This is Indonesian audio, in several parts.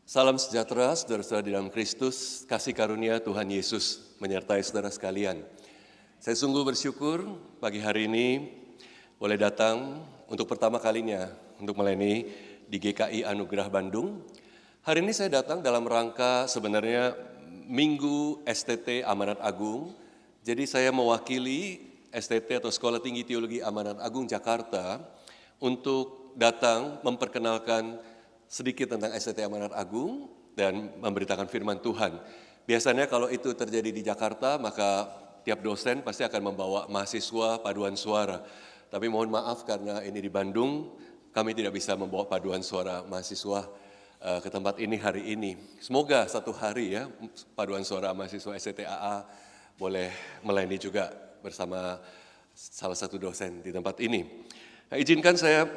Salam sejahtera, saudara-saudara di dalam Kristus, kasih karunia Tuhan Yesus menyertai saudara sekalian. Saya sungguh bersyukur pagi hari ini boleh datang untuk pertama kalinya untuk melayani di GKI Anugerah Bandung. Hari ini saya datang dalam rangka sebenarnya Minggu STT Amanat Agung. Jadi saya mewakili STT atau Sekolah Tinggi Teologi Amanat Agung Jakarta untuk datang memperkenalkan sedikit tentang STT Amanat Agung dan memberitakan firman Tuhan. Biasanya kalau itu terjadi di Jakarta, maka tiap dosen pasti akan membawa mahasiswa paduan suara. Tapi mohon maaf karena ini di Bandung, kami tidak bisa membawa paduan suara mahasiswa ke tempat ini hari ini. Semoga satu hari ya, paduan suara mahasiswa STTAA boleh melayani juga bersama salah satu dosen di tempat ini. Nah, izinkan saya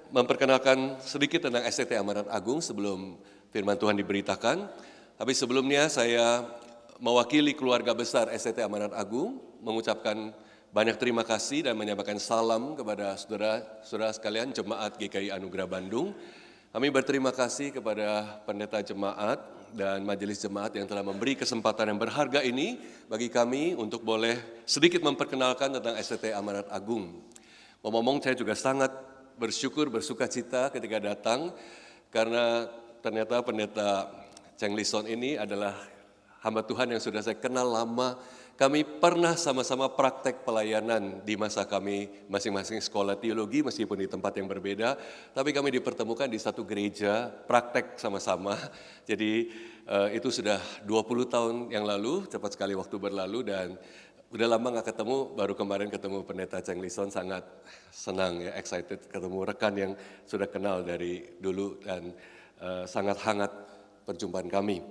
memperkenalkan sedikit tentang STT Amanat Agung sebelum firman Tuhan diberitakan. Tapi sebelumnya saya mewakili keluarga besar STT Amanat Agung, mengucapkan banyak terima kasih dan menyampaikan salam kepada saudara-saudara sekalian Jemaat GKI Anugerah Bandung. Kami berterima kasih kepada pendeta jemaat dan majelis jemaat yang telah memberi kesempatan yang berharga ini bagi kami untuk boleh sedikit memperkenalkan tentang STT Amanat Agung. Ngomong-ngomong, saya juga sangat bersyukur, bersuka cita ketika datang, karena ternyata pendeta Cheng Lison ini adalah hamba Tuhan yang sudah saya kenal lama. Kami pernah sama-sama praktek pelayanan di masa kami masing-masing sekolah teologi, meskipun di tempat yang berbeda, tapi kami dipertemukan di satu gereja, praktek sama-sama. Jadi itu sudah 20 tahun yang lalu, cepat sekali waktu berlalu, dan udah lama nggak ketemu, baru kemarin ketemu pendeta Cheng Lison, sangat senang ya, excited ketemu rekan yang sudah kenal dari dulu dan sangat hangat perjumpaan kami.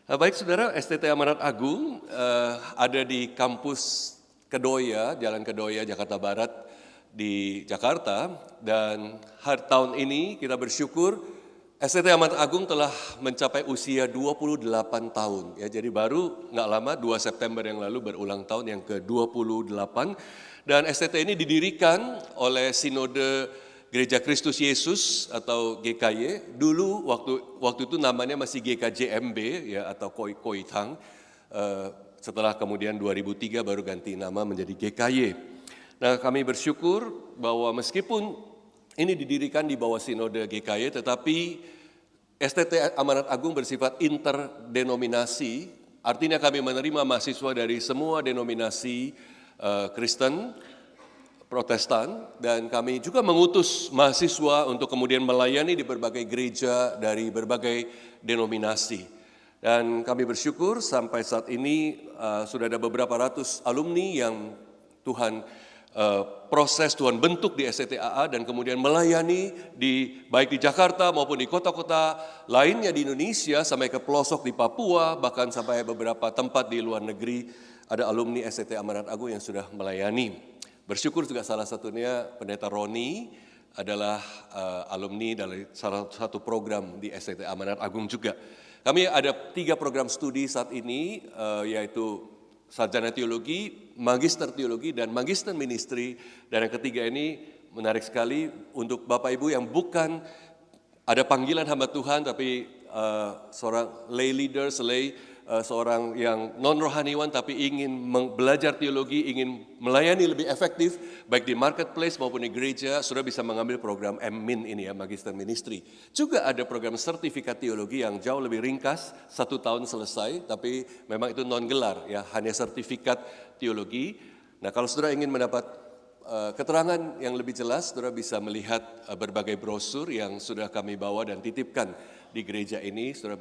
Nah, baik saudara, STT Amanat Agung ada di kampus Kedoya, Jalan Kedoya, Jakarta Barat di Jakarta, dan hari tahun ini kita bersyukur STT Amanat Agung telah mencapai usia 28 tahun. Ya, jadi baru nggak lama, 2 September yang lalu berulang tahun yang ke-28. Dan STT ini didirikan oleh Sinode Gereja Kristus Yesus atau GKY. Dulu waktu itu namanya masih GKJMB ya, atau Koi Tang. Setelah kemudian 2003 baru ganti nama menjadi GKY. Nah, kami bersyukur bahwa meskipun ini didirikan di bawah Sinode GKY, tetapi STT Amanat Agung bersifat interdenominasi, artinya kami menerima mahasiswa dari semua denominasi Kristen, Protestan, dan kami juga mengutus mahasiswa untuk kemudian melayani di berbagai gereja dari berbagai denominasi. Dan kami bersyukur sampai saat ini sudah ada beberapa ratus alumni yang Tuhan proses Tuhan bentuk di STTAA dan kemudian melayani baik di Jakarta maupun di kota-kota lainnya di Indonesia sampai ke pelosok di Papua, bahkan sampai beberapa tempat di luar negeri ada alumni STT Amanat Agung yang sudah melayani. Bersyukur juga salah satunya pendeta Roni adalah alumni dari salah satu program di STT Amanat Agung juga. Kami ada 3 program studi saat ini, yaitu Sarjana Teologi, Magister Teologi, dan Magister Ministry. Dan yang ketiga ini menarik sekali untuk Bapak Ibu yang bukan ada panggilan hamba Tuhan, tapi seorang lay leader, seorang yang non-rohaniwan tapi ingin belajar teologi, ingin melayani lebih efektif, baik di marketplace maupun di gereja, sudah bisa mengambil program MMin ini ya, Magister Ministry. Juga ada program sertifikat teologi yang jauh lebih ringkas, 1 tahun selesai, tapi memang itu non-gelar ya, hanya sertifikat teologi. Nah, kalau saudara ingin mendapat keterangan yang lebih jelas, saudara bisa melihat berbagai brosur yang sudah kami bawa dan titipkan di gereja ini. Saudara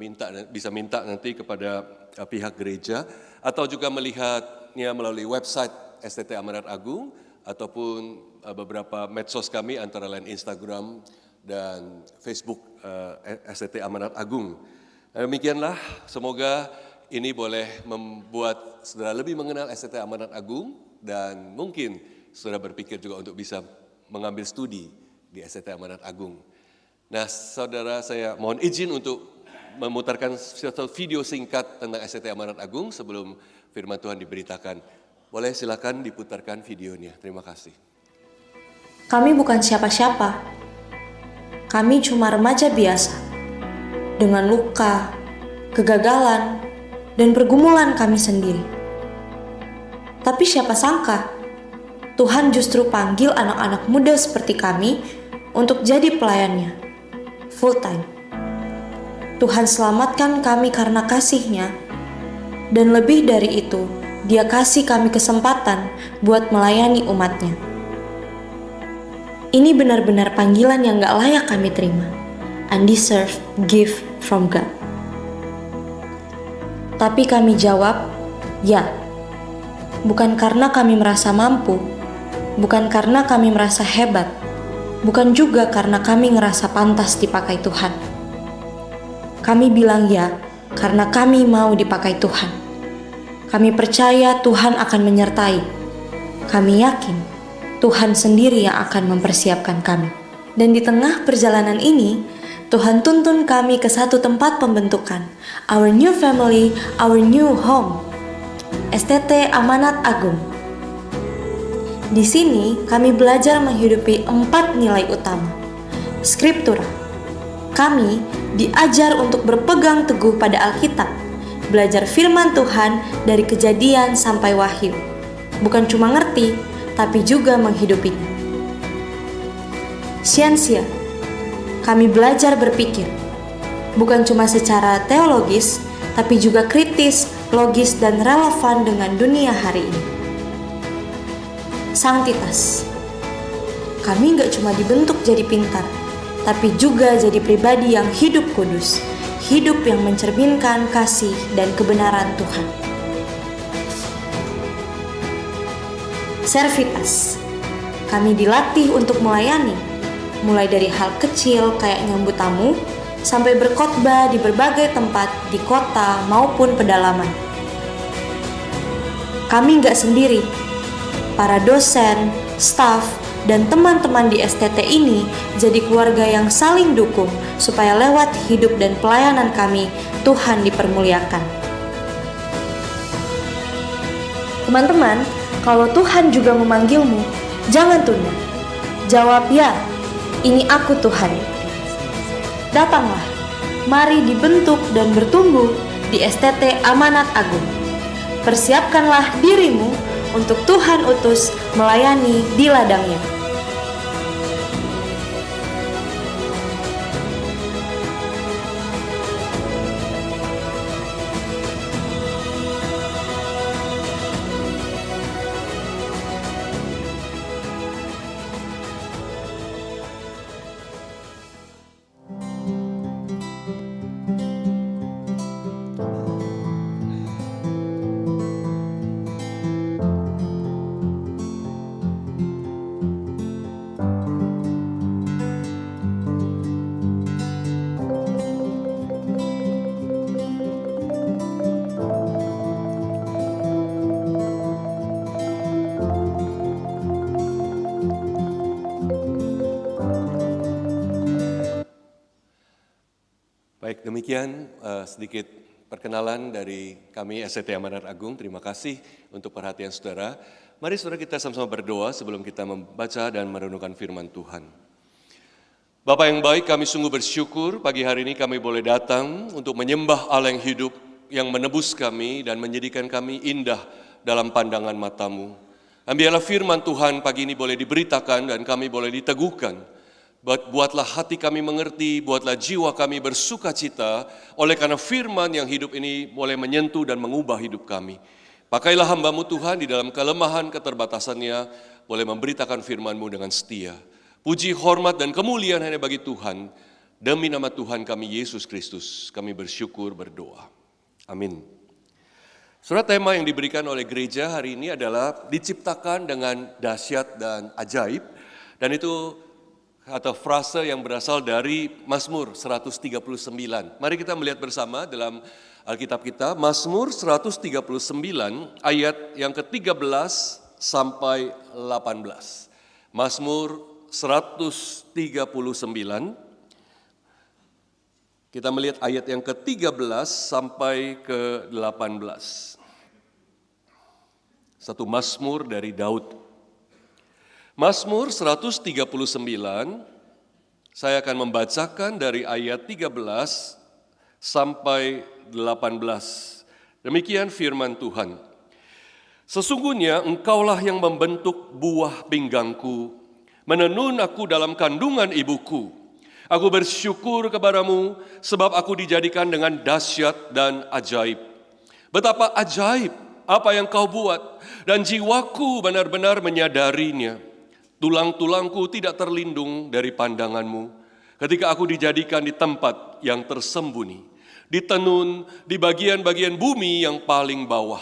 bisa minta nanti kepada pihak gereja, atau juga melihatnya melalui website STT Amanat Agung ataupun beberapa medsos kami antara lain Instagram dan Facebook STT Amanat Agung. Demikianlah, semoga ini boleh membuat saudara lebih mengenal STT Amanat Agung, dan mungkin saudara berpikir juga untuk bisa mengambil studi di STT Amanat Agung. Nah, saudara, saya mohon izin untuk memutarkan satu video singkat tentang STT Amanat Agung sebelum firman Tuhan diberitakan. Boleh silakan diputarkan videonya. Terima kasih. Kami bukan siapa-siapa. Kami cuma remaja biasa dengan luka, kegagalan, dan pergumulan kami sendiri. Tapi siapa sangka, Tuhan justru panggil anak-anak muda seperti kami untuk jadi pelayannya, full time. Tuhan selamatkan kami karena kasih-Nya, dan lebih dari itu, Dia kasih kami kesempatan buat melayani umat-Nya. Ini benar-benar panggilan yang gak layak kami terima. Undeserved gift from God. Tapi kami jawab, ya. Bukan karena kami merasa mampu, bukan karena kami merasa hebat, bukan juga karena kami ngerasa pantas dipakai Tuhan. Kami bilang ya, karena kami mau dipakai Tuhan. Kami percaya Tuhan akan menyertai. Kami yakin Tuhan sendiri yang akan mempersiapkan kami. Dan di tengah perjalanan ini, Tuhan tuntun kami ke satu tempat pembentukan. Our new family, our new home. STT Amanat Agung. Di sini kami belajar menghidupi 4 nilai utama. Skriptura. Kami diajar untuk berpegang teguh pada Alkitab. Belajar firman Tuhan dari Kejadian sampai Wahyu. Bukan cuma ngerti, tapi juga menghidupinya. Siensia. Kami belajar berpikir. Bukan cuma secara teologis, tapi juga kritis, logis, dan relevan dengan dunia hari ini. Sanktitas. Kami gak cuma dibentuk jadi pintar, tapi juga jadi pribadi yang hidup kudus. Hidup yang mencerminkan kasih dan kebenaran Tuhan. Servitas. Kami dilatih untuk melayani, mulai dari hal kecil kayak nyambut tamu, sampai berkhotbah di berbagai tempat di kota maupun pedalaman. Kami nggak sendiri. Para dosen, staf, dan teman-teman di STT ini jadi keluarga yang saling dukung supaya lewat hidup dan pelayanan kami, Tuhan dipermuliakan. Teman-teman, kalau Tuhan juga memanggilmu, jangan tunda. Jawab ya, ini aku Tuhan. Datanglah, mari dibentuk dan bertumbuh di STT Amanat Agung. Persiapkanlah dirimu untuk Tuhan utus melayani di ladangnya. Baik, demikian sedikit perkenalan dari kami STT Amanat Agung. Terima kasih untuk perhatian saudara. Mari saudara kita sama-sama berdoa sebelum kita membaca dan merenungkan firman Tuhan. Bapa yang baik, kami sungguh bersyukur pagi hari ini kami boleh datang untuk menyembah Allah yang hidup, yang menebus kami dan menjadikan kami indah dalam pandangan mata-Mu. Biarlah firman Tuhan pagi ini boleh diberitakan dan kami boleh diteguhkan. Buatlah hati kami mengerti, buatlah jiwa kami bersuka cita, oleh karena firman yang hidup ini boleh menyentuh dan mengubah hidup kami. Pakailah hamba-Mu Tuhan di dalam kelemahan keterbatasannya, boleh memberitakan firman-Mu dengan setia. Puji, hormat, dan kemuliaan hanya bagi Tuhan. Demi nama Tuhan kami Yesus Kristus, kami bersyukur berdoa. Amin. Surat tema yang diberikan oleh gereja hari ini adalah diciptakan dengan dahsyat dan ajaib. Dan itu atau frase yang berasal dari Mazmur 139. Mari kita melihat bersama dalam Alkitab kita, Mazmur 139 ayat yang ke-13 sampai 18. Mazmur 139, kita melihat ayat yang ke-13 sampai ke-18. Satu Mazmur dari Daud. Mazmur 139, saya akan membacakan dari ayat 13 sampai 18. Demikian firman Tuhan. Sesungguhnya engkaulah yang membentuk buah pinggangku, menenun aku dalam kandungan ibuku. Aku bersyukur kepadamu sebab aku dijadikan dengan dahsyat dan ajaib. Betapa ajaib apa yang kau buat, dan jiwaku benar-benar menyadarinya. Tulang-tulangku tidak terlindung dari pandanganmu ketika aku dijadikan di tempat yang tersembunyi, ditenun di bagian-bagian bumi yang paling bawah.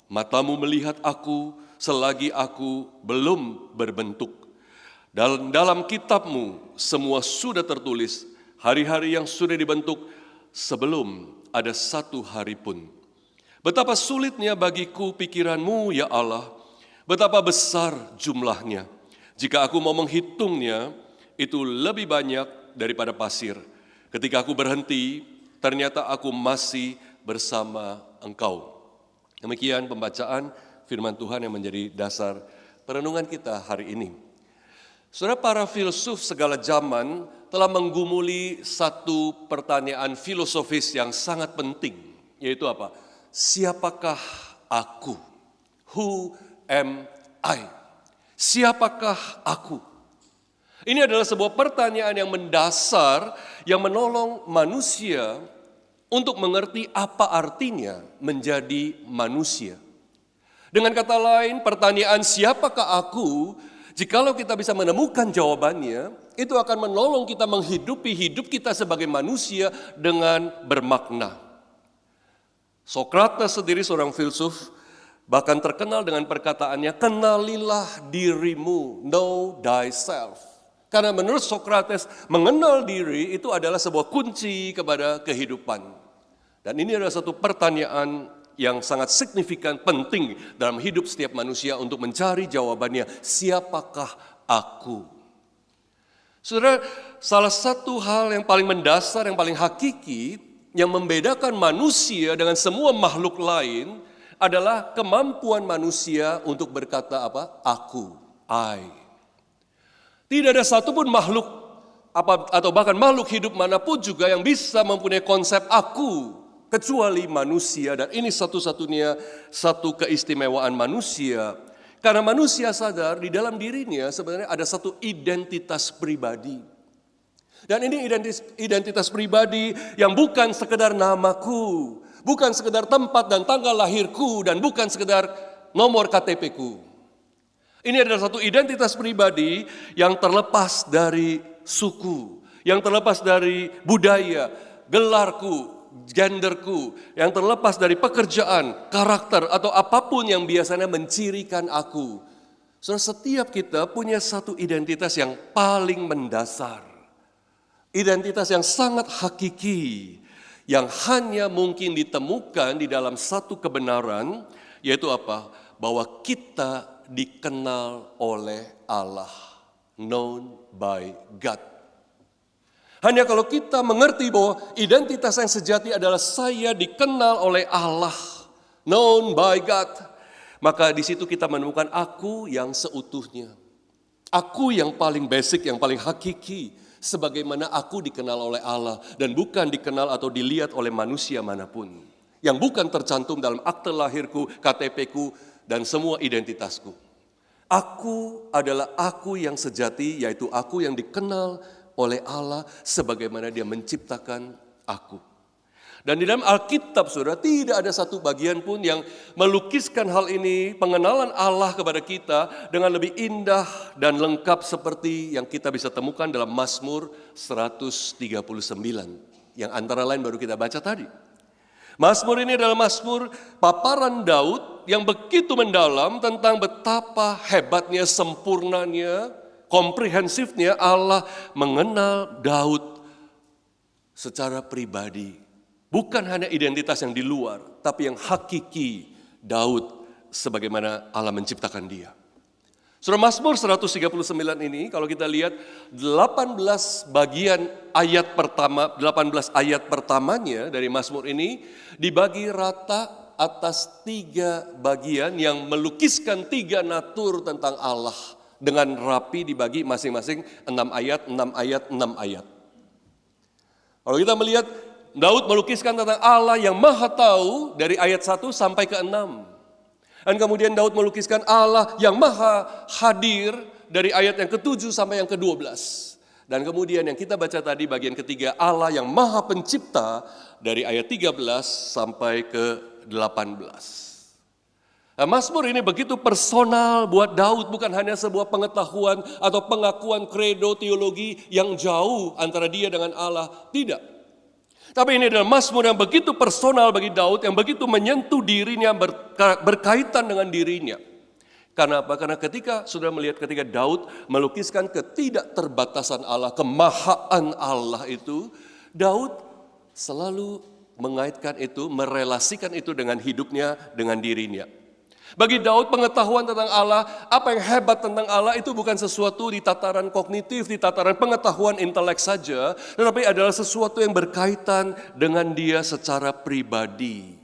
Matamu melihat aku selagi aku belum berbentuk. Dalam kitabmu semua sudah tertulis, hari-hari yang sudah dibentuk sebelum ada satu hari pun. Betapa sulitnya bagiku pikiranmu ya Allah, betapa besar jumlahnya. Jika aku mau menghitungnya, itu lebih banyak daripada pasir. Ketika aku berhenti, ternyata aku masih bersama Engkau. Demikian pembacaan firman Tuhan yang menjadi dasar perenungan kita hari ini. Saudara, para filsuf segala zaman telah menggumuli satu pertanyaan filosofis yang sangat penting, yaitu apa? Siapakah aku? Who am I? Siapakah aku? Ini adalah sebuah pertanyaan yang mendasar yang menolong manusia untuk mengerti apa artinya menjadi manusia. Dengan kata lain, pertanyaan siapakah aku, jikalau kita bisa menemukan jawabannya, itu akan menolong kita menghidupi hidup kita sebagai manusia dengan bermakna. Sokrates sendiri seorang filsuf, bahkan terkenal dengan perkataannya, kenalilah dirimu, know thyself. Karena menurut Sokrates, mengenal diri itu adalah sebuah kunci kepada kehidupan. Dan ini adalah satu pertanyaan yang sangat signifikan, penting dalam hidup setiap manusia untuk mencari jawabannya, siapakah aku? Saudara, salah satu hal yang paling mendasar, yang paling hakiki, yang membedakan manusia dengan semua makhluk lain, adalah kemampuan manusia untuk berkata apa? Aku, I. Tidak ada satupun makhluk atau bahkan makhluk hidup manapun juga yang bisa mempunyai konsep aku kecuali manusia, dan ini satu-satunya satu keistimewaan manusia. Karena manusia sadar di dalam dirinya sebenarnya ada satu identitas pribadi. Dan ini identitas pribadi yang bukan sekedar namaku, bukan sekedar tempat dan tanggal lahirku, dan bukan sekedar nomor KTP-ku. Ini adalah satu identitas pribadi yang terlepas dari suku, yang terlepas dari budaya, gelarku, genderku, yang terlepas dari pekerjaan, karakter, atau apapun yang biasanya mencirikan aku. Setiap kita punya satu identitas yang paling mendasar. Identitas yang sangat hakiki, yang hanya mungkin ditemukan di dalam satu kebenaran, yaitu apa? Bahwa kita dikenal oleh Allah, known by God. Hanya kalau kita mengerti bahwa identitas yang sejati adalah saya dikenal oleh Allah, known by God, maka di situ kita menemukan aku yang seutuhnya. Aku yang paling basic, yang paling hakiki, sebagaimana aku dikenal oleh Allah dan bukan dikenal atau dilihat oleh manusia manapun. Yang bukan tercantum dalam akte lahirku, KTP-ku, dan semua identitasku. Aku adalah aku yang sejati, yaitu aku yang dikenal oleh Allah sebagaimana Dia menciptakan aku. Dan di dalam Alkitab, saudara, tidak ada satu bagian pun yang melukiskan hal ini, pengenalan Allah kepada kita dengan lebih indah dan lengkap seperti yang kita bisa temukan dalam Mazmur 139, yang antara lain baru kita baca tadi. Mazmur ini adalah Mazmur paparan Daud yang begitu mendalam tentang betapa hebatnya, sempurnanya, komprehensifnya Allah mengenal Daud secara pribadi. Bukan hanya identitas yang di luar, tapi yang hakiki Daud sebagaimana Allah menciptakan dia. Surah Mazmur 139 ini kalau kita lihat 18 ayat pertamanya dari Mazmur ini dibagi rata atas 3 bagian yang melukiskan 3 natur tentang Allah dengan rapi dibagi masing-masing 6 ayat, 6 ayat, 6 ayat. Kalau kita melihat Daud melukiskan tentang Allah yang maha tahu dari ayat 1 sampai ke 6. Dan kemudian Daud melukiskan Allah yang maha hadir dari ayat yang ke-7 sampai yang ke-12. Dan kemudian yang kita baca tadi bagian ketiga, Allah yang maha pencipta dari ayat 13 sampai ke 18. Nah, Mazmur ini begitu personal buat Daud, bukan hanya sebuah pengetahuan atau pengakuan kredo teologi yang jauh antara dia dengan Allah, tidak. Tapi ini adalah Mazmur yang begitu personal bagi Daud, yang begitu menyentuh dirinya, berkaitan dengan dirinya. Karena apa? Karena ketika Daud melukiskan ketidakterbatasan Allah, kemahaan Allah itu, Daud selalu mengaitkan itu, merelasikan itu dengan hidupnya, dengan dirinya. Bagi Daud, pengetahuan tentang Allah, apa yang hebat tentang Allah itu bukan sesuatu di tataran kognitif, di tataran pengetahuan intelek saja, tetapi adalah sesuatu yang berkaitan dengan dia secara pribadi.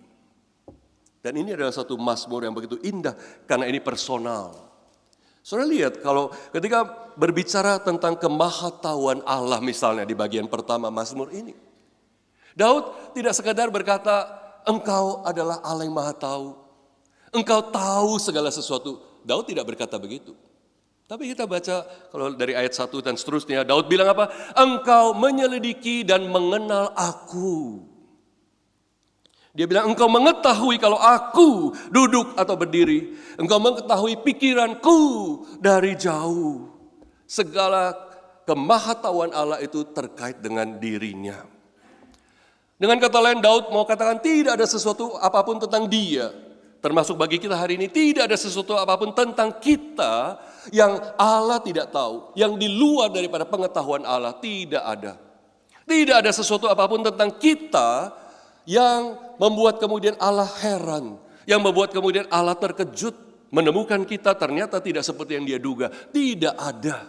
Dan ini adalah satu mazmur yang begitu indah karena ini personal. Saudara lihat kalau ketika berbicara tentang kemahatauan Allah misalnya di bagian pertama mazmur ini. Daud tidak sekadar berkata, engkau adalah Allah yang maha tahu. Engkau tahu segala sesuatu. Daud tidak berkata begitu. Tapi kita baca kalau dari ayat 1 dan seterusnya, Daud bilang apa? Engkau menyelidiki dan mengenal aku. Dia bilang, engkau mengetahui kalau aku duduk atau berdiri. Engkau mengetahui pikiranku dari jauh. Segala kemahatauan Allah itu terkait dengan dirinya. Dengan kata lain, Daud mau katakan tidak ada sesuatu apapun tentang dia. Termasuk bagi kita hari ini, tidak ada sesuatu apapun tentang kita yang Allah tidak tahu. Yang di luar daripada pengetahuan Allah, tidak ada. Tidak ada sesuatu apapun tentang kita yang membuat kemudian Allah heran. Yang membuat kemudian Allah terkejut, menemukan kita ternyata tidak seperti yang dia duga. Tidak ada.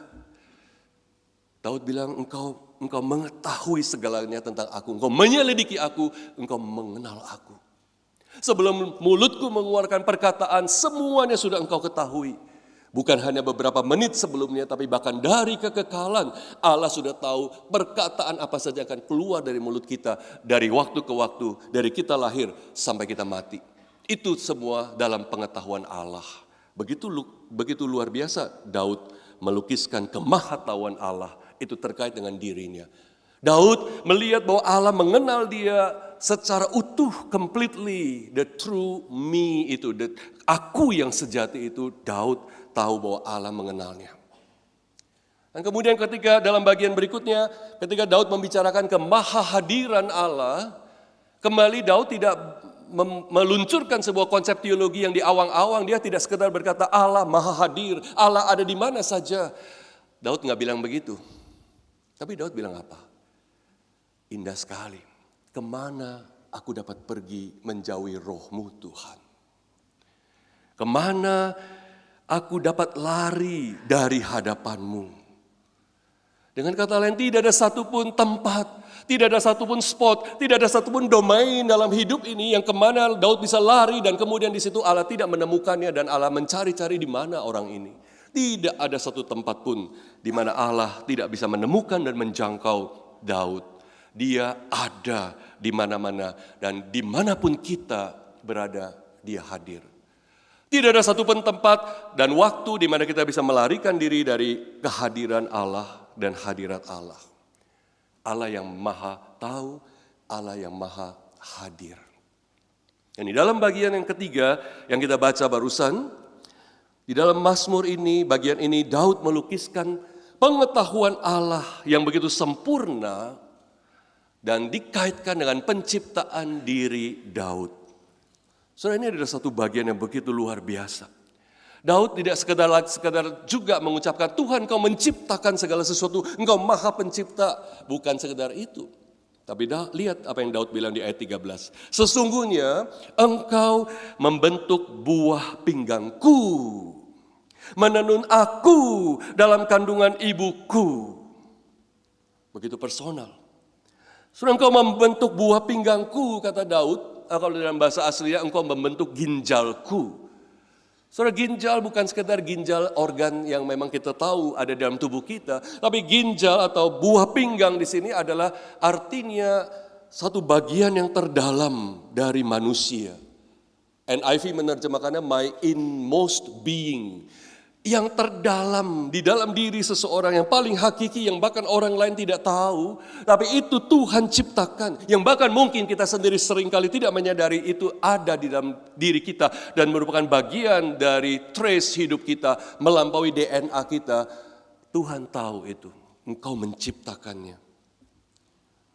Daud bilang, engkau mengetahui segalanya tentang aku. Engkau menyelidiki aku, engkau mengenal aku. Sebelum mulutku mengeluarkan perkataan, semuanya sudah engkau ketahui. Bukan hanya beberapa menit sebelumnya, tapi bahkan dari kekekalan. Allah sudah tahu perkataan apa saja akan keluar dari mulut kita. Dari waktu ke waktu, dari kita lahir sampai kita mati. Itu semua dalam pengetahuan Allah. Begitu luar biasa Daud melukiskan kemahatauan Allah. Itu terkait dengan dirinya. Daud melihat bahwa Allah mengenal dia secara utuh, completely, the true me itu, aku yang sejati itu, Daud tahu bahwa Allah mengenalnya. Dan kemudian ketika dalam bagian berikutnya, ketika Daud membicarakan kemahahadiran Allah, kembali Daud tidak meluncurkan sebuah konsep teologi yang di awang-awang, dia tidak sekedar berkata Allah maha hadir, Allah ada di mana saja. Daud nggak bilang begitu. Tapi Daud bilang apa? Indah sekali. Kemana aku dapat pergi menjauhi rohmu Tuhan? Kemana aku dapat lari dari hadapanmu? Dengan kata lain, tidak ada satupun tempat, tidak ada satupun spot, tidak ada satupun domain dalam hidup ini yang kemana Daud bisa lari dan kemudian di situ Allah tidak menemukannya dan Allah mencari-cari di mana orang ini. Tidak ada satu tempat pun di mana Allah tidak bisa menemukan dan menjangkau Daud. Dia ada di mana-mana dan dimanapun kita berada, dia hadir. Tidak ada satupun tempat dan waktu di mana kita bisa melarikan diri dari kehadiran Allah dan hadirat Allah. Allah yang maha tahu, Allah yang maha hadir. Dan di dalam bagian yang ketiga yang kita baca barusan, di dalam Mazmur ini, bagian ini Daud melukiskan pengetahuan Allah yang begitu sempurna dan dikaitkan dengan penciptaan diri Daud. Saudara, ini adalah satu bagian yang begitu luar biasa. Daud tidak sekedar juga mengucapkan, Tuhan kau menciptakan segala sesuatu, engkau maha pencipta. Bukan sekedar itu. Tapi lihat apa yang Daud bilang di ayat 13. Sesungguhnya engkau membentuk buah pinggangku, menenun aku dalam kandungan ibuku. Begitu personal. Sudah engkau membentuk buah pinggangku, kata Daud. Kalau dalam bahasa aslinya, engkau membentuk ginjalku. Saudara, ginjal bukan sekedar ginjal organ yang memang kita tahu ada dalam tubuh kita. Tapi ginjal atau buah pinggang di sini adalah artinya satu bagian yang terdalam dari manusia. NIV menerjemahkannya my inmost being. Yang terdalam di dalam diri seseorang yang paling hakiki, yang bahkan orang lain tidak tahu. Tapi itu Tuhan ciptakan, yang bahkan mungkin kita sendiri seringkali tidak menyadari itu ada di dalam diri kita. Dan merupakan bagian dari trace hidup kita, melampaui DNA kita. Tuhan tahu itu, Engkau menciptakannya.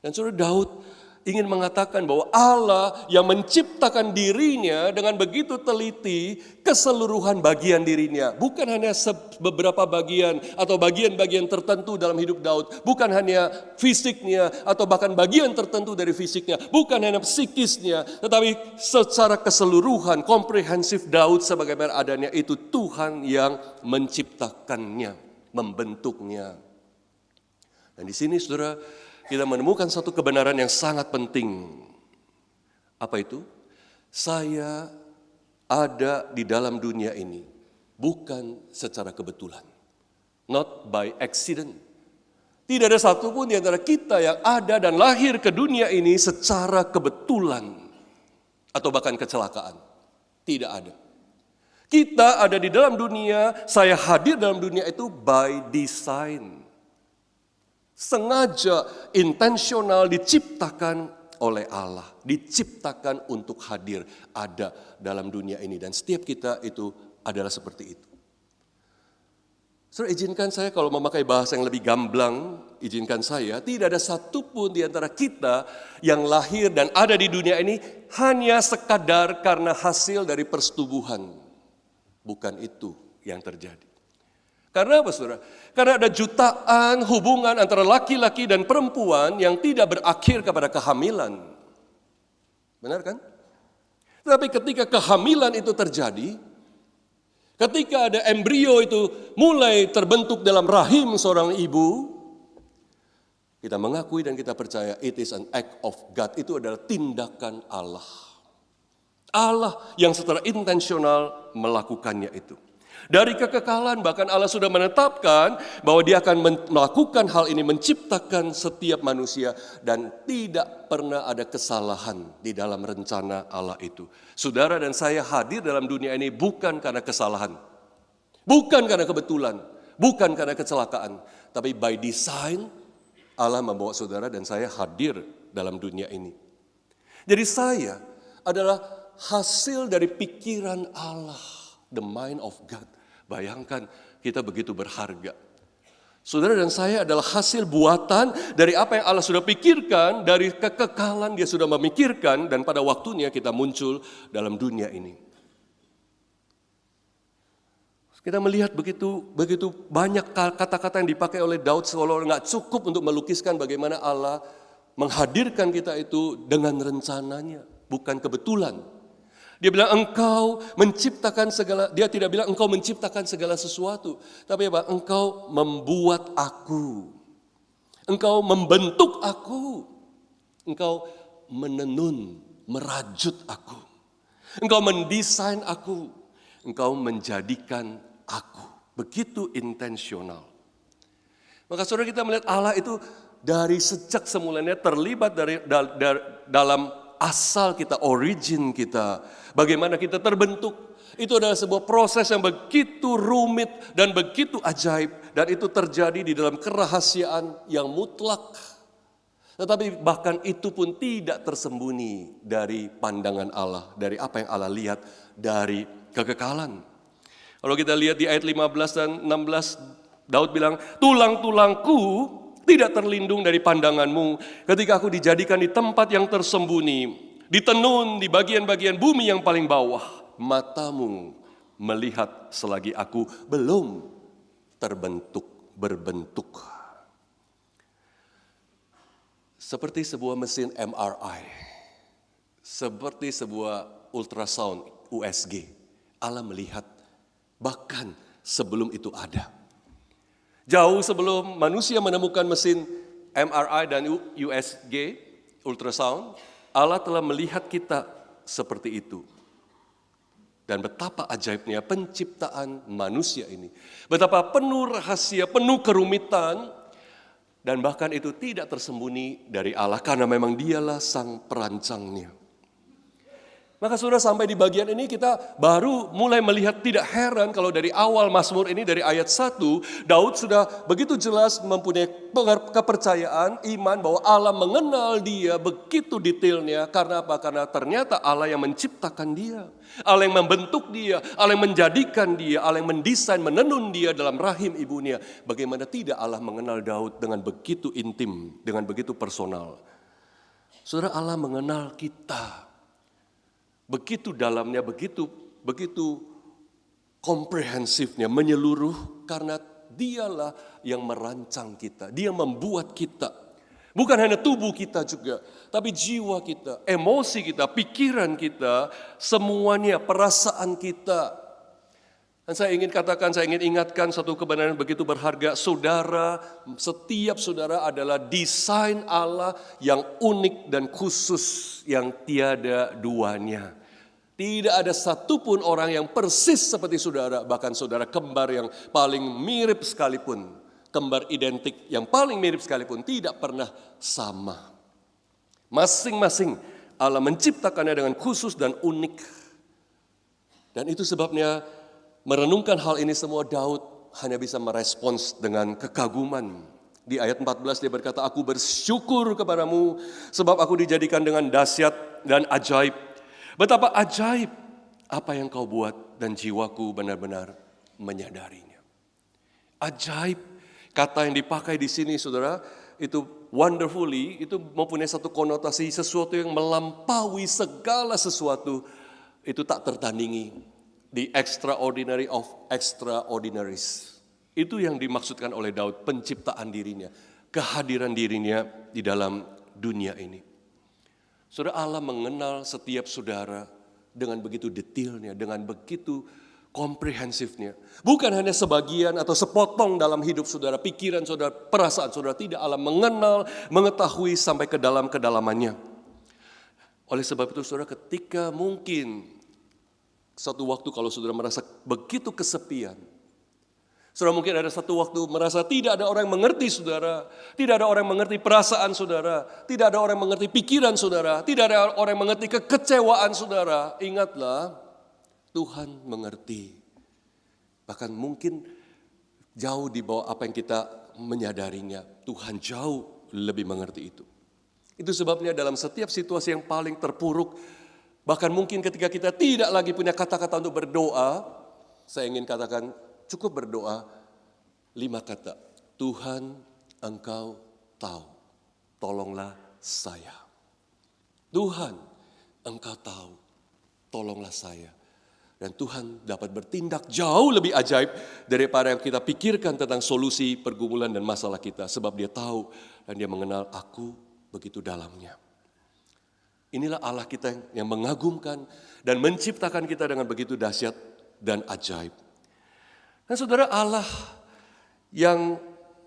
Dan saudara, Daud ingin mengatakan bahwa Allah yang menciptakan dirinya dengan begitu teliti keseluruhan bagian dirinya. Bukan hanya beberapa bagian atau bagian-bagian tertentu dalam hidup Daud. Bukan hanya fisiknya atau bahkan bagian tertentu dari fisiknya. Bukan hanya psikisnya, tetapi secara keseluruhan, komprehensif Daud sebagaimana adanya itu Tuhan yang menciptakannya, membentuknya. Dan di sini saudara, kita menemukan satu kebenaran yang sangat penting. Apa itu? Saya ada di dalam dunia ini bukan secara kebetulan. Not by accident. Tidak ada satupun di antara kita yang ada dan lahir ke dunia ini secara kebetulan. Atau bahkan kecelakaan. Tidak ada. Kita ada di dalam dunia, saya hadir dalam dunia itu by design. Sengaja, intensional diciptakan oleh Allah. Diciptakan untuk hadir, ada dalam dunia ini. Dan setiap kita itu adalah seperti itu. Saudara, izinkan saya kalau memakai bahasa yang lebih gamblang, izinkan saya, tidak ada satupun di antara kita yang lahir dan ada di dunia ini hanya sekadar karena hasil dari persetubuhan. Bukan itu yang terjadi. Karena apa saudara? Karena ada jutaan hubungan antara laki-laki dan perempuan yang tidak berakhir kepada kehamilan. Benar kan? Tapi ketika kehamilan itu terjadi, ketika ada embrio itu mulai terbentuk dalam rahim seorang ibu, kita mengakui dan kita percaya it is an act of God. Itu adalah tindakan Allah. Allah yang secara intensional melakukannya itu. Dari kekekalan bahkan Allah sudah menetapkan bahwa dia akan melakukan hal ini, menciptakan setiap manusia dan tidak pernah ada kesalahan di dalam rencana Allah itu. Saudara dan saya hadir dalam dunia ini bukan karena kesalahan, bukan karena kebetulan, bukan karena kecelakaan, tapi by design Allah membawa saudara dan saya hadir dalam dunia ini. Jadi saya adalah hasil dari pikiran Allah, the mind of God. Bayangkan kita begitu berharga. Saudara dan saya adalah hasil buatan dari apa yang Allah sudah pikirkan, dari kekekalan dia sudah memikirkan dan pada waktunya kita muncul dalam dunia ini. Kita melihat begitu banyak kata-kata yang dipakai oleh Daud seolah-olah nggak cukup untuk melukiskan bagaimana Allah menghadirkan kita itu dengan rencananya, bukan kebetulan. Dia bilang engkau menciptakan segala, dia tidak bilang engkau menciptakan segala sesuatu. Tapi apa? Engkau membuat aku. Engkau membentuk aku. Engkau menenun, merajut aku. Engkau mendesain aku. Engkau menjadikan aku. Begitu intensional. Maka saudara kita melihat Allah itu dari sejak semulanya terlibat dalam asal kita, origin kita, bagaimana kita terbentuk. Itu adalah sebuah proses yang begitu rumit dan begitu ajaib. Dan itu terjadi di dalam kerahasiaan yang mutlak. Tetapi bahkan itu pun tidak tersembunyi dari pandangan Allah, dari apa yang Allah lihat dari kekekalan. Kalau kita lihat di ayat 15 dan 16, Daud bilang, tulang-tulangku tidak terlindung dari pandanganmu ketika aku dijadikan di tempat yang tersembunyi, ditenun di bagian-bagian bumi yang paling bawah. Matamu melihat selagi aku belum berbentuk. Seperti sebuah mesin MRI, seperti sebuah ultrasound USG, Allah melihat bahkan sebelum itu ada. Jauh sebelum manusia menemukan mesin MRI dan USG, ultrasound, Allah telah melihat kita seperti itu. Dan betapa ajaibnya penciptaan manusia ini. Betapa penuh rahasia, penuh kerumitan. Dan bahkan itu tidak tersembunyi dari Allah karena memang dialah sang perancangnya. Maka saudara, sampai di bagian ini kita baru mulai melihat, tidak heran kalau dari awal Mazmur ini, dari ayat 1, Daud sudah begitu jelas mempunyai kepercayaan, iman bahwa Allah mengenal dia begitu detailnya. Karena apa? Karena ternyata Allah yang menciptakan dia, Allah yang membentuk dia, Allah yang menjadikan dia, Allah yang mendesain, menenun dia dalam rahim ibunya. Bagaimana tidak Allah mengenal Daud dengan begitu intim, dengan begitu personal. Saudara, Allah mengenal kita begitu dalamnya, begitu komprehensifnya, menyeluruh, karena dialah yang merancang kita, dia membuat kita. Bukan hanya tubuh kita juga, tapi jiwa kita, emosi kita, pikiran kita, semuanya, perasaan kita. Dan saya ingin ingatkan satu kebenaran begitu berharga. Saudara, setiap saudara adalah desain Allah yang unik dan khusus, yang tiada duanya. Tidak ada satupun orang yang persis seperti saudara, bahkan saudara kembar yang paling mirip sekalipun, kembar identik yang paling mirip sekalipun, tidak pernah sama. Masing-masing Allah menciptakannya dengan khusus dan unik. Dan itu sebabnya merenungkan hal ini semua, Daud hanya bisa merespons dengan kekaguman. Di ayat 14 dia berkata, aku bersyukur kepadamu sebab aku dijadikan dengan dahsyat dan ajaib. Betapa ajaib apa yang kau buat dan jiwaku benar-benar menyadarinya. Ajaib, kata yang dipakai di sini saudara, itu wonderfully, itu mempunyai satu konotasi sesuatu yang melampaui segala sesuatu, itu tak tertandingi. The extraordinary of extraordinaries. Itu yang dimaksudkan oleh Daud, penciptaan dirinya, kehadiran dirinya di dalam dunia ini. Saudara, Allah mengenal setiap saudara dengan begitu detailnya, dengan begitu komprehensifnya. Bukan hanya sebagian atau sepotong dalam hidup saudara, pikiran saudara, perasaan saudara. Tidak, Allah mengenal, mengetahui sampai ke dalam kedalamannya. Oleh sebab itu saudara, ketika mungkin satu waktu kalau saudara merasa begitu kesepian, saudara mungkin ada satu waktu merasa tidak ada orang yang mengerti saudara, tidak ada orang yang mengerti perasaan saudara, tidak ada orang yang mengerti pikiran saudara, tidak ada orang yang mengerti kekecewaan saudara. Ingatlah, Tuhan mengerti. Bahkan mungkin jauh di bawah apa yang kita menyadarinya. Tuhan jauh lebih mengerti itu. Itu sebabnya dalam setiap situasi yang paling terpuruk, bahkan mungkin ketika kita tidak lagi punya kata-kata untuk berdoa, saya ingin katakan, cukup berdoa 5 kata. Tuhan, Engkau tahu, tolonglah saya. Tuhan, Engkau tahu, tolonglah saya. Dan Tuhan dapat bertindak jauh lebih ajaib daripada yang kita pikirkan tentang solusi pergumulan dan masalah kita. Sebab dia tahu dan dia mengenal aku begitu dalamnya. Inilah Allah kita yang mengagumkan dan menciptakan kita dengan begitu dahsyat dan ajaib. Dan saudara, Allah yang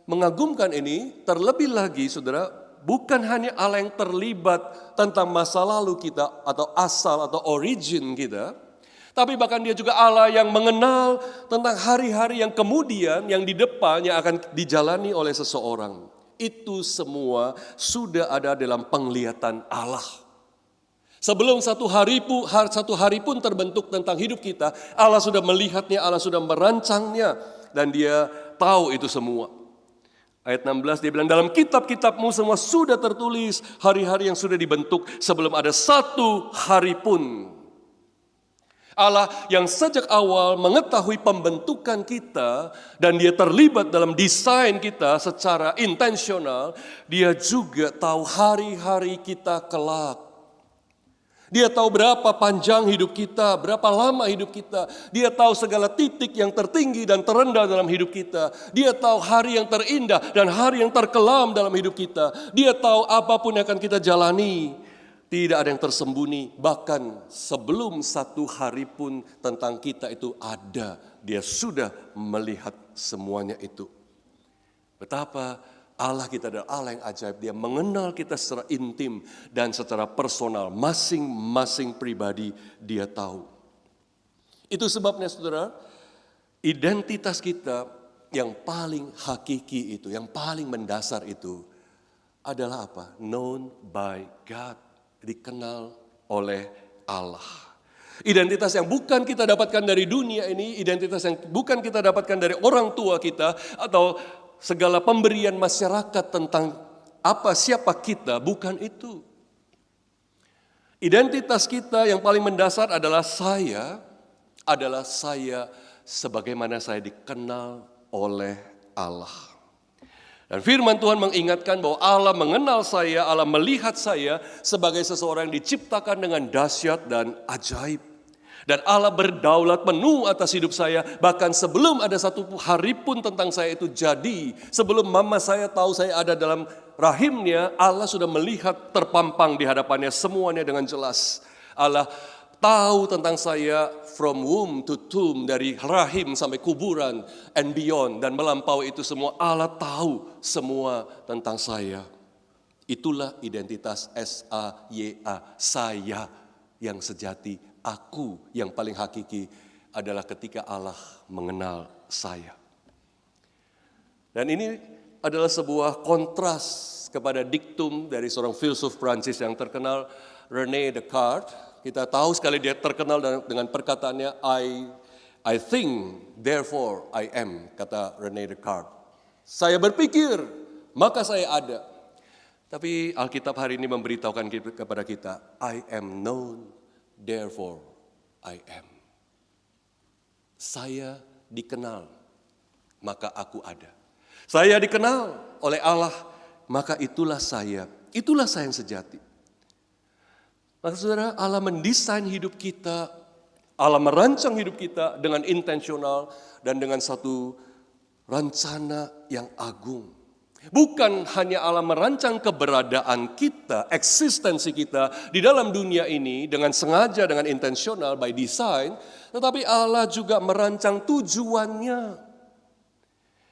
mengagumkan ini terlebih lagi saudara, bukan hanya Allah yang terlibat tentang masa lalu kita atau asal atau origin kita, tapi bahkan dia juga Allah yang mengenal tentang hari-hari yang kemudian, yang di depan yang akan dijalani oleh seseorang. Itu semua sudah ada dalam penglihatan Allah. Sebelum satu hari pun terbentuk tentang hidup kita, Allah sudah melihatnya, Allah sudah merancangnya, dan dia tahu itu semua. Ayat 16 dia bilang, dalam kitab-kitabmu semua sudah tertulis hari-hari yang sudah dibentuk sebelum ada satu hari pun. Allah yang sejak awal mengetahui pembentukan kita dan dia terlibat dalam desain kita secara intensional, dia juga tahu hari-hari kita kelak. Dia tahu berapa panjang hidup kita, berapa lama hidup kita. Dia tahu segala titik yang tertinggi dan terendah dalam hidup kita. Dia tahu hari yang terindah dan hari yang terkelam dalam hidup kita. Dia tahu apapun yang akan kita jalani. Tidak ada yang tersembunyi. Bahkan sebelum satu hari pun tentang kita itu ada. Dia sudah melihat semuanya itu. Betapa Allah kita adalah Allah yang ajaib. Dia mengenal kita secara intim dan secara personal. Masing-masing pribadi dia tahu. Itu sebabnya saudara, identitas kita yang paling hakiki itu, yang paling mendasar itu adalah apa? Known by God, dikenal oleh Allah. Identitas yang bukan kita dapatkan dari dunia ini, identitas yang bukan kita dapatkan dari orang tua kita, atau segala pemberian masyarakat tentang siapa kita, bukan itu. Identitas kita yang paling mendasar adalah saya sebagaimana saya dikenal oleh Allah. Dan firman Tuhan mengingatkan bahwa Allah mengenal saya, Allah melihat saya sebagai seseorang yang diciptakan dengan dahsyat dan ajaib. Dan Allah berdaulat penuh atas hidup saya, bahkan sebelum ada satu hari pun tentang saya itu jadi. Sebelum mama saya tahu saya ada dalam rahimnya, Allah sudah melihat terpampang di hadapannya semuanya dengan jelas. Allah tahu tentang saya from womb to tomb, dari rahim sampai kuburan and beyond, dan melampaui itu semua. Allah tahu semua tentang saya. Itulah identitas S-A-Y-A, saya yang sejati, aku yang paling hakiki adalah ketika Allah mengenal saya. Dan ini adalah sebuah kontras kepada diktum dari seorang filsuf Prancis yang terkenal, René Descartes. Kita tahu sekali dia terkenal dengan perkataannya, I think, therefore I am, kata René Descartes. Saya berpikir, maka saya ada. Tapi Alkitab hari ini memberitahukan kepada kita, I am known, therefore I am. Saya dikenal, maka aku ada. Saya dikenal oleh Allah, maka itulah saya yang sejati. Maka saudara, Allah mendesain hidup kita, Allah merancang hidup kita dengan intensional dan dengan satu rencana yang agung. Bukan hanya Allah merancang keberadaan kita, eksistensi kita di dalam dunia ini dengan sengaja, dengan intensional, by design, tetapi Allah juga merancang tujuannya.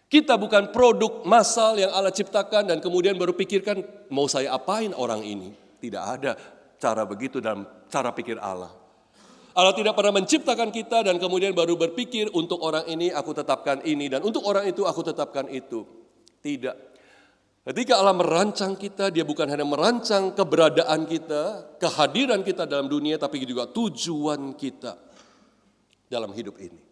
Kita bukan produk massal yang Allah ciptakan dan kemudian baru pikirkan, mau saya apain orang ini? Tidak ada cara begitu dalam cara pikir Allah. Allah tidak pernah menciptakan kita dan kemudian baru berpikir untuk orang ini aku tetapkan ini dan untuk orang itu aku tetapkan itu. Tidak. Ketika Allah merancang kita, dia bukan hanya merancang keberadaan kita, kehadiran kita dalam dunia, tapi juga tujuan kita dalam hidup ini.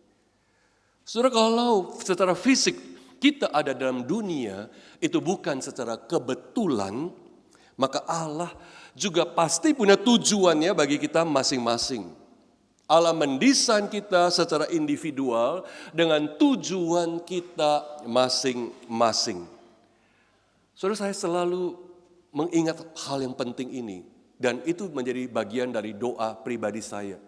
Saudara, kalau secara fisik kita ada dalam dunia, itu bukan secara kebetulan, maka Allah juga pasti punya tujuannya bagi kita masing-masing. Allah mendesain kita secara individual dengan tujuan kita masing-masing. Saudara, saya selalu mengingat hal yang penting ini. Dan itu menjadi bagian dari doa pribadi saya.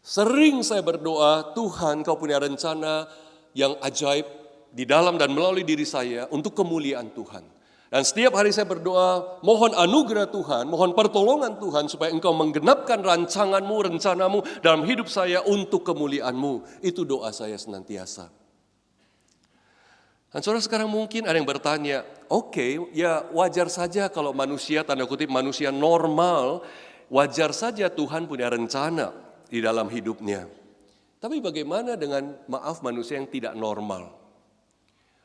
Sering saya berdoa, Tuhan kau punya rencana yang ajaib di dalam dan melalui diri saya untuk kemuliaan Tuhan. Dan setiap hari saya berdoa, mohon anugerah Tuhan, mohon pertolongan Tuhan supaya engkau menggenapkan rancanganmu, rencanamu dalam hidup saya untuk kemuliaan-Mu. Itu doa saya senantiasa. Dan saudara, sekarang mungkin ada yang bertanya, oke, ya wajar saja kalau manusia, tanda kutip manusia normal, wajar saja Tuhan punya rencana di dalam hidupnya. Tapi bagaimana dengan manusia yang tidak normal?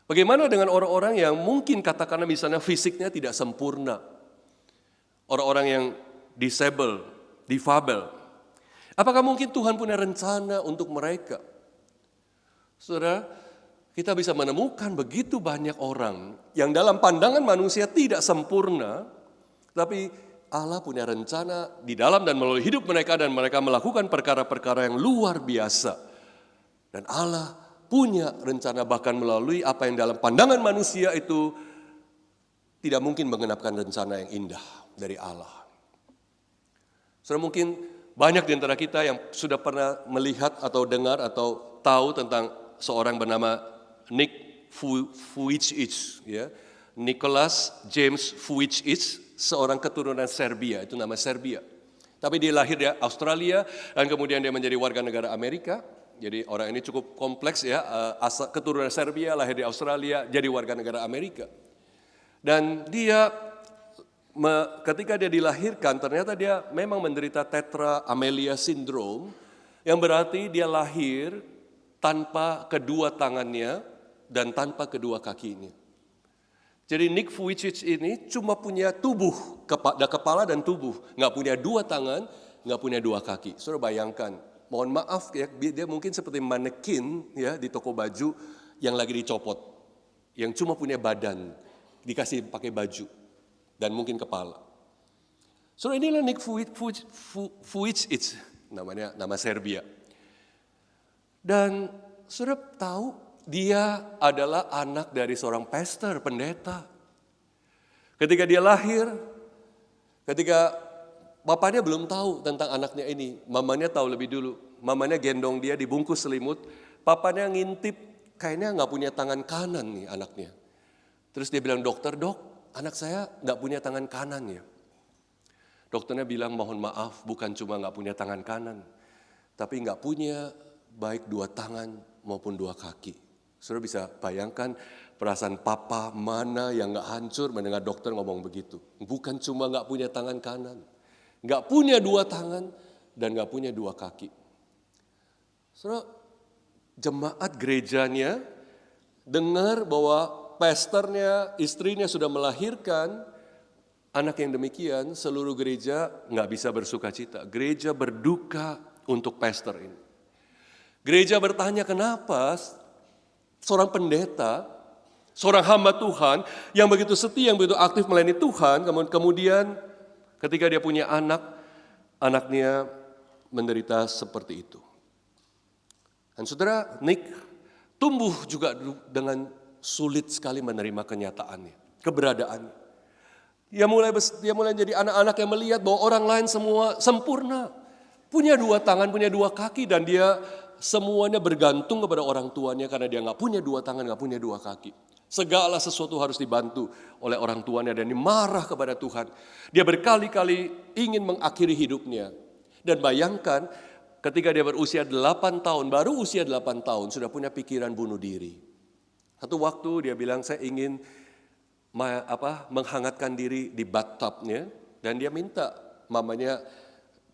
Bagaimana dengan orang-orang yang mungkin katakanlah misalnya fisiknya tidak sempurna? Orang-orang yang difabel. Apakah mungkin Tuhan punya rencana untuk mereka? Saudara, kita bisa menemukan begitu banyak orang yang dalam pandangan manusia tidak sempurna, tapi Allah punya rencana di dalam dan melalui hidup mereka dan mereka melakukan perkara-perkara yang luar biasa. Dan Allah punya rencana bahkan melalui apa yang dalam pandangan manusia itu tidak mungkin mengenapkan rencana yang indah dari Allah. Saudara, mungkin banyak di antara kita yang sudah pernah melihat atau dengar atau tahu tentang seorang bernama Nick Vujicic, ya. Nicholas James Vujicic, seorang keturunan Serbia, itu nama Serbia. Tapi dia lahir di Australia dan kemudian dia menjadi warga negara Amerika. Jadi orang ini cukup kompleks ya, keturunan Serbia, lahir di Australia, jadi warga negara Amerika. Dan dia ketika dia dilahirkan, ternyata dia memang menderita tetra amelia syndrome, yang berarti dia lahir tanpa kedua tangannya dan tanpa kedua kakinya. Jadi Nick Vujicic ini cuma punya tubuh, kepala dan tubuh. Nggak punya dua tangan, nggak punya dua kaki. Saudara bayangkan, mohon maaf ya, dia mungkin seperti manekin ya di toko baju yang lagi dicopot. Yang cuma punya badan, dikasih pakai baju dan mungkin kepala. Saudara inilah Nick Vujicic, namanya nama Serbia. Dan saudara tahu dia adalah anak dari seorang pastor, pendeta. Ketika dia lahir, ketika bapaknya belum tahu tentang anaknya ini, mamanya tahu lebih dulu. Mamanya gendong dia dibungkus selimut, papanya ngintip, kayaknya nggak punya tangan kanan nih anaknya. Terus dia bilang, dokter, dok, anak saya nggak punya tangan kanan ya. Dokternya bilang, mohon maaf, bukan cuma nggak punya tangan kanan, tapi nggak punya baik dua tangan maupun dua kaki. Saudara bisa bayangkan perasaan papa mana yang nggak hancur mendengar dokter ngomong begitu. Bukan cuma nggak punya tangan kanan, nggak punya dua tangan, dan nggak punya dua kaki. Saudara, jemaat gerejanya dengar bahwa pastornya, istrinya sudah melahirkan anak yang demikian, seluruh gereja nggak bisa bersuka cita. Gereja berduka untuk pastor ini. Gereja bertanya kenapa seorang pendeta, seorang hamba Tuhan yang begitu setia, yang begitu aktif melayani Tuhan, kemudian ketika dia punya anak, anaknya menderita seperti itu. Dan saudara, Nick tumbuh juga dengan sulit sekali menerima kenyataannya, keberadaannya. Dia mulai jadi anak-anak yang melihat bahwa orang lain semua sempurna, punya dua tangan, punya dua kaki, dan dia semuanya bergantung kepada orang tuanya karena dia nggak punya dua tangan, nggak punya dua kaki. Segala sesuatu harus dibantu oleh orang tuanya dan dia marah kepada Tuhan. Dia berkali-kali ingin mengakhiri hidupnya. Dan bayangkan ketika dia berusia 8 tahun, baru usia 8 tahun sudah punya pikiran bunuh diri. Satu waktu dia bilang, saya ingin menghangatkan diri di bathtubnya, dan dia minta mamanya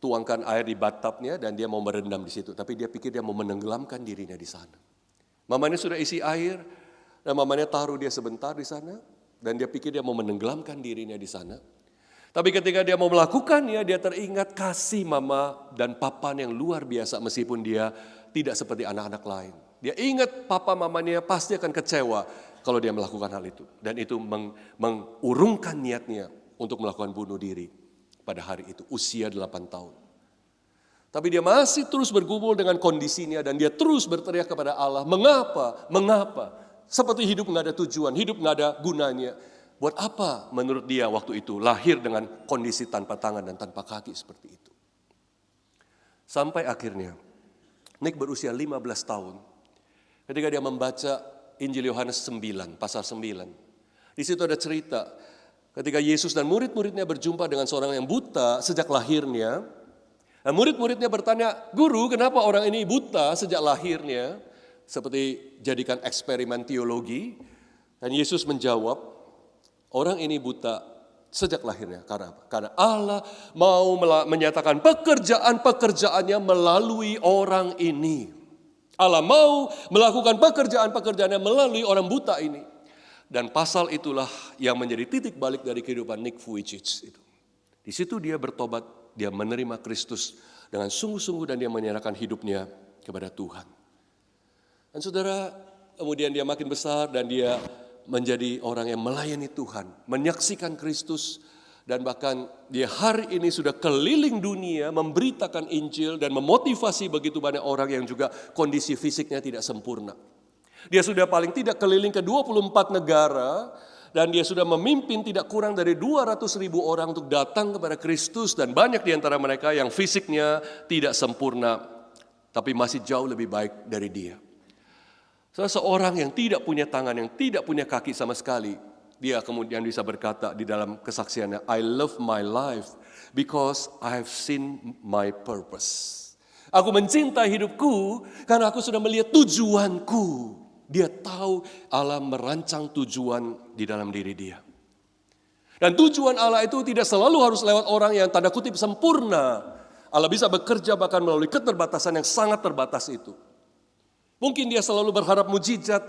tuangkan air di bathtubnya dan dia mau merendam di situ. Tapi dia pikir dia mau menenggelamkan dirinya di sana. Mamanya sudah isi air dan mamanya taruh dia sebentar di sana dan dia pikir dia mau menenggelamkan dirinya di sana. Tapi ketika dia mau melakukannya, dia teringat kasih mama dan papa yang luar biasa meskipun dia tidak seperti anak-anak lain. Dia ingat papa mamanya pasti akan kecewa kalau dia melakukan hal itu. Dan itu mengurungkan niatnya untuk melakukan bunuh diri pada hari itu, usia 8 tahun. Tapi dia masih terus bergumul dengan kondisinya dan dia terus berteriak kepada Allah, mengapa, mengapa? Seperti hidup nggak ada tujuan, hidup nggak ada gunanya. Buat apa menurut dia waktu itu lahir dengan kondisi tanpa tangan dan tanpa kaki seperti itu. Sampai akhirnya, Nick berusia 15 tahun, ketika dia membaca Injil Yohanes 9, pasal 9. Di situ ada cerita, ketika Yesus dan murid-muridnya berjumpa dengan seorang yang buta sejak lahirnya, dan murid-muridnya bertanya, guru kenapa orang ini buta sejak lahirnya? Seperti jadikan eksperimen teologi. Dan Yesus menjawab, orang ini buta sejak lahirnya. Karena apa? Karena Allah mau menyatakan pekerjaan-pekerjaannya melalui orang ini. Allah mau melakukan pekerjaan-pekerjaannya melalui orang buta ini. Dan pasal itulah yang menjadi titik balik dari kehidupan Nick Vujicic itu. Di situ dia bertobat, dia menerima Kristus dengan sungguh-sungguh dan dia menyerahkan hidupnya kepada Tuhan. Dan saudara, kemudian dia makin besar dan dia menjadi orang yang melayani Tuhan, menyaksikan Kristus, dan bahkan dia hari ini sudah keliling dunia memberitakan Injil dan memotivasi begitu banyak orang yang juga kondisi fisiknya tidak sempurna. Dia sudah paling tidak keliling ke 24 negara dan dia sudah memimpin tidak kurang dari 200.000 orang untuk datang kepada Kristus, dan banyak di antara mereka yang fisiknya tidak sempurna tapi masih jauh lebih baik dari dia. Seseorang yang tidak punya tangan, yang tidak punya kaki sama sekali, dia kemudian bisa berkata di dalam kesaksiannya, I love my life because I have seen my purpose. Aku mencintai hidupku karena aku sudah melihat tujuanku. Dia tahu Allah merancang tujuan di dalam diri dia. Dan tujuan Allah itu tidak selalu harus lewat orang yang tanda kutip sempurna. Allah bisa bekerja bahkan melalui keterbatasan yang sangat terbatas itu. Mungkin dia selalu berharap mujizat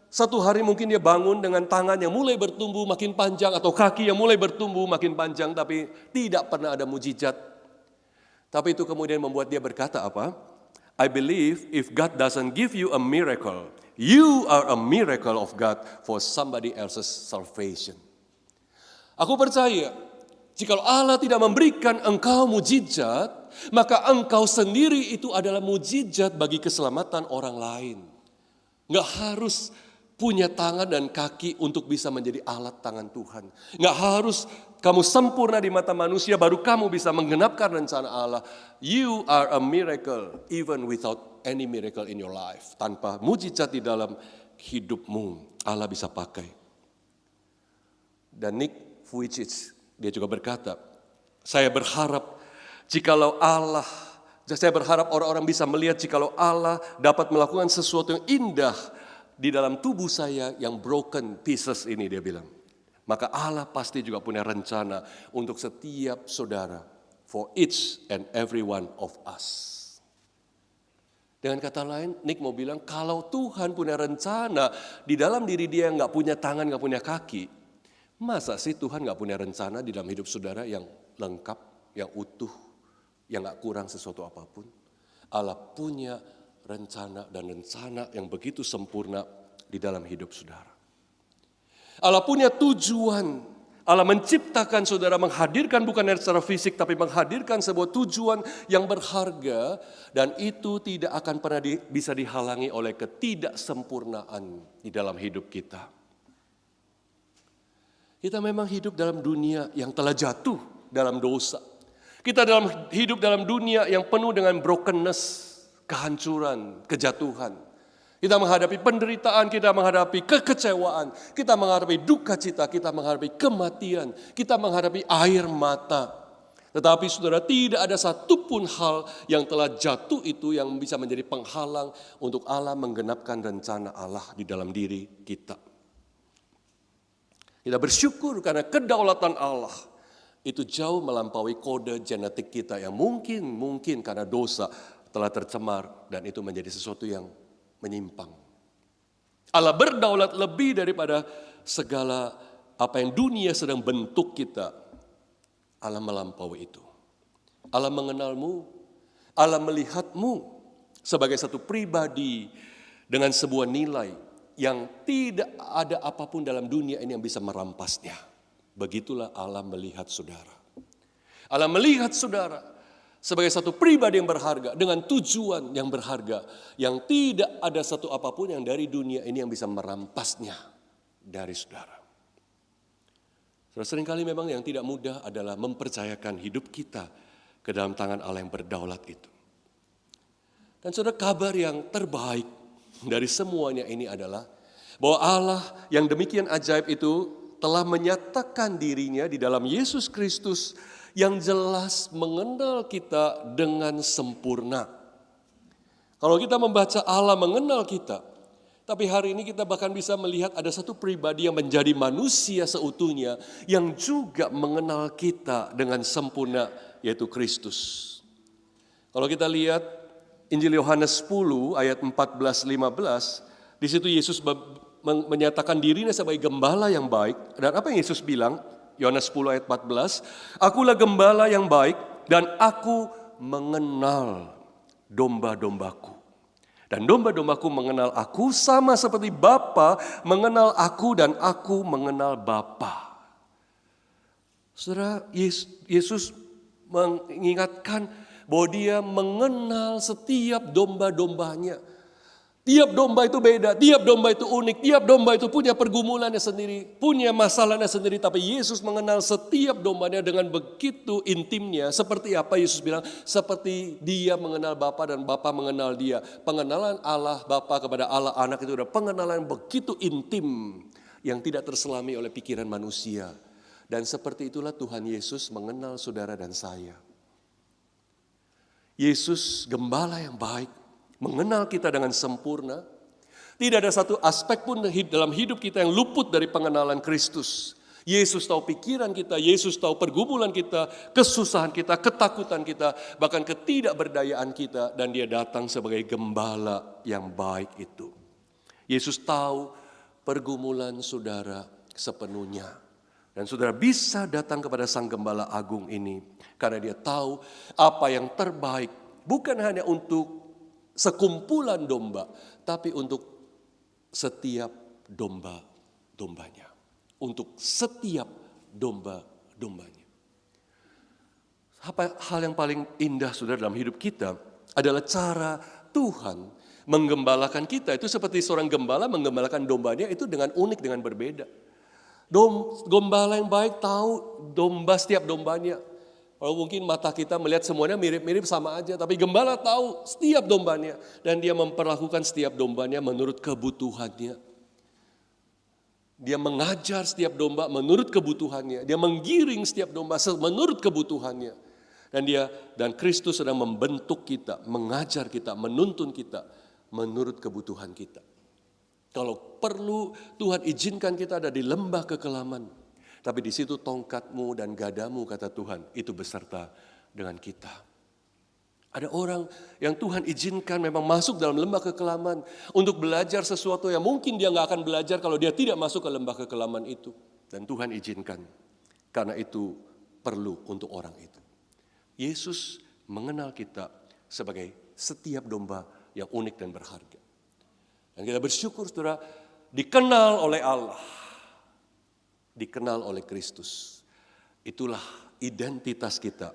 Satu hari mungkin dia bangun dengan tangan yang mulai bertumbuh makin panjang atau kaki yang mulai bertumbuh makin panjang, tapi tidak pernah ada mujizat. Tapi itu kemudian membuat dia berkata apa? I believe if God doesn't give you a miracle, you are a miracle of God for somebody else's salvation. Aku percaya, jikalau Allah tidak memberikan engkau mujizat, maka engkau sendiri itu adalah mujizat bagi keselamatan orang lain. Nggak harus punya tangan dan kaki untuk bisa menjadi alat tangan Tuhan. Nggak harus kamu sempurna di mata manusia baru kamu bisa menggenapkan rencana Allah. You are a miracle even without any miracle in your life. Tanpa mujizat di dalam hidupmu, Allah bisa pakai. Dan Nick Vujicic, dia juga berkata, saya berharap orang-orang bisa melihat jikalau Allah dapat melakukan sesuatu yang indah di dalam tubuh saya yang broken pieces ini, dia bilang. Maka Allah pasti juga punya rencana untuk setiap saudara, for each and every one of us. Dengan kata lain, Nick mau bilang, kalau Tuhan punya rencana di dalam diri dia yang gak punya tangan, gak punya kaki, masa sih Tuhan gak punya rencana di dalam hidup saudara yang lengkap, yang utuh, yang gak kurang sesuatu apapun? Allah punya rencana dan rencana yang begitu sempurna di dalam hidup saudara. Allah punya tujuan. Allah menciptakan saudara, menghadirkan bukan secara fisik, tapi menghadirkan sebuah tujuan yang berharga. Dan itu tidak akan pernah bisa dihalangi oleh ketidaksempurnaan di dalam hidup kita. Kita memang hidup dalam dunia yang telah jatuh dalam dosa. Kita hidup dalam dunia yang penuh dengan brokenness, kehancuran, kejatuhan. Kita menghadapi penderitaan, kita menghadapi kekecewaan, kita menghadapi duka cita, kita menghadapi kematian, kita menghadapi air mata. Tetapi saudara, tidak ada satupun hal yang telah jatuh itu yang bisa menjadi penghalang untuk Allah menggenapkan rencana Allah di dalam diri kita. Kita bersyukur karena kedaulatan Allah itu jauh melampaui kode genetik kita yang mungkin karena dosa telah tercemar dan itu menjadi sesuatu yang menyimpang. Allah berdaulat lebih daripada segala apa yang dunia sedang bentuk kita. Allah melampaui itu. Allah mengenalmu, Allah melihatmu sebagai satu pribadi dengan sebuah nilai yang tidak ada apapun dalam dunia ini yang bisa merampasnya. Begitulah Allah melihat saudara. Allah melihat saudara sebagai satu pribadi yang berharga, dengan tujuan yang berharga, yang tidak ada satu apapun yang dari dunia ini yang bisa merampasnya dari saudara. Seringkali memang yang tidak mudah adalah mempercayakan hidup kita ke dalam tangan Allah yang berdaulat itu. Dan saudara, kabar yang terbaik dari semuanya ini adalah bahwa Allah yang demikian ajaib itu telah menyatakan dirinya di dalam Yesus Kristus yang jelas mengenal kita dengan sempurna. Kalau kita membaca Allah mengenal kita, tapi hari ini kita bahkan bisa melihat ada satu pribadi yang menjadi manusia seutuhnya yang juga mengenal kita dengan sempurna, yaitu Kristus. Kalau kita lihat Injil Yohanes 10 ayat 14-15, di situ Yesus menyatakan dirinya sebagai gembala yang baik. Dan apa yang Yesus bilang? Yohanes 10 ayat 14, akulah gembala yang baik dan aku mengenal domba-dombaku. Dan domba-dombaku mengenal aku sama seperti Bapa mengenal aku dan aku mengenal Bapa. Saudara, Yesus mengingatkan bahwa dia mengenal setiap domba-dombanya. Tiap domba itu beda, tiap domba itu unik, tiap domba itu punya pergumulannya sendiri, punya masalahnya sendiri. Tapi Yesus mengenal setiap dombanya dengan begitu intimnya. Seperti apa Yesus bilang? Seperti dia mengenal Bapa dan Bapa mengenal dia. Pengenalan Allah Bapa kepada Allah Anak itu adalah pengenalan begitu intim yang tidak terselami oleh pikiran manusia. Dan seperti itulah Tuhan Yesus mengenal saudara dan saya. Yesus gembala yang baik, mengenal kita dengan sempurna. Tidak ada satu aspek pun dalam hidup kita yang luput dari pengenalan Kristus. Yesus tahu pikiran kita, Yesus tahu pergumulan kita, kesusahan kita, ketakutan kita, bahkan ketidakberdayaan kita. Dan dia datang sebagai gembala yang baik itu. Yesus tahu pergumulan saudara sepenuhnya. Dan saudara bisa datang kepada Sang Gembala Agung ini karena dia tahu apa yang terbaik bukan hanya untuk sekumpulan domba, tapi untuk setiap domba-dombanya. Untuk setiap domba-dombanya. Hal yang paling indah saudara dalam hidup kita adalah cara Tuhan menggembalakan kita. Itu seperti seorang gembala menggembalakan dombanya itu dengan unik, dengan berbeda. Gembala yang baik tahu setiap dombanya. Kalau mungkin mata kita melihat semuanya mirip-mirip sama aja, tapi gembala tahu setiap dombanya dan dia memperlakukan setiap dombanya menurut kebutuhannya. Dia mengajar setiap domba menurut kebutuhannya, dia menggiring setiap domba menurut kebutuhannya. Dan Kristus sedang membentuk kita, mengajar kita, menuntun kita menurut kebutuhan kita. Kalau perlu Tuhan izinkan kita ada di lembah kekelaman. Tapi di situ tongkatmu dan gadamu kata Tuhan itu beserta dengan kita. Ada orang yang Tuhan izinkan memang masuk dalam lembah kekelaman untuk belajar sesuatu yang mungkin dia gak akan belajar kalau dia tidak masuk ke lembah kekelaman itu. Dan Tuhan izinkan karena itu perlu untuk orang itu. Yesus mengenal kita sebagai setiap domba yang unik dan berharga. Dan kita bersyukur saudara dikenal oleh Allah, dikenal oleh Kristus. Itulah identitas kita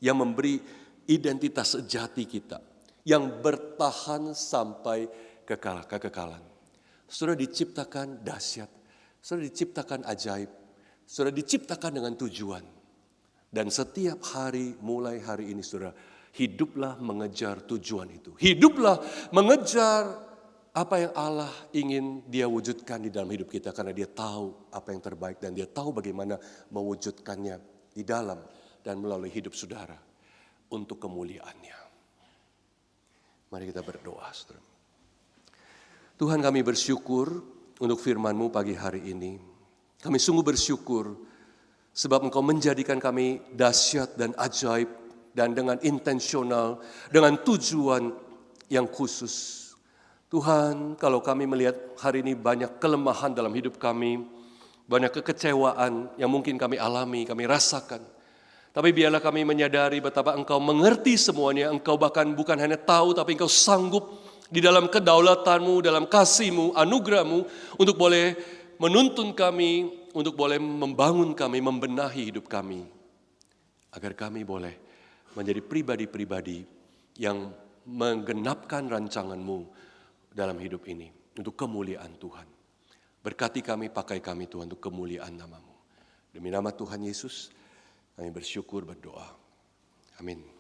yang memberi identitas sejati kita yang bertahan sampai kekekalan. Saudara diciptakan dahsyat, saudara diciptakan ajaib, saudara diciptakan dengan tujuan. Dan setiap hari mulai hari ini saudara hiduplah mengejar tujuan itu. Hiduplah mengejar apa yang Allah ingin dia wujudkan di dalam hidup kita. Karena dia tahu apa yang terbaik dan dia tahu bagaimana mewujudkannya di dalam dan melalui hidup saudara untuk kemuliaannya. Mari kita berdoa saudara. Tuhan kami bersyukur untuk firman-Mu pagi hari ini. Kami sungguh bersyukur sebab Engkau menjadikan kami dahsyat dan ajaib dan dengan intensional, dengan tujuan yang khusus. Tuhan, kalau kami melihat hari ini banyak kelemahan dalam hidup kami, banyak kekecewaan yang mungkin kami alami, kami rasakan. Tapi biarlah kami menyadari betapa Engkau mengerti semuanya, Engkau bahkan bukan hanya tahu, tapi Engkau sanggup di dalam kedaulatan-Mu, dalam kasih-Mu, anugerah-Mu, untuk boleh menuntun kami, untuk boleh membangun kami, membenahi hidup kami. Agar kami boleh menjadi pribadi-pribadi yang menggenapkan rancangan-Mu dalam hidup ini, untuk kemuliaan Tuhan. Berkati kami, pakai kami Tuhan, untuk kemuliaan nama-Mu. Demi nama Tuhan Yesus, kami bersyukur berdoa. Amin.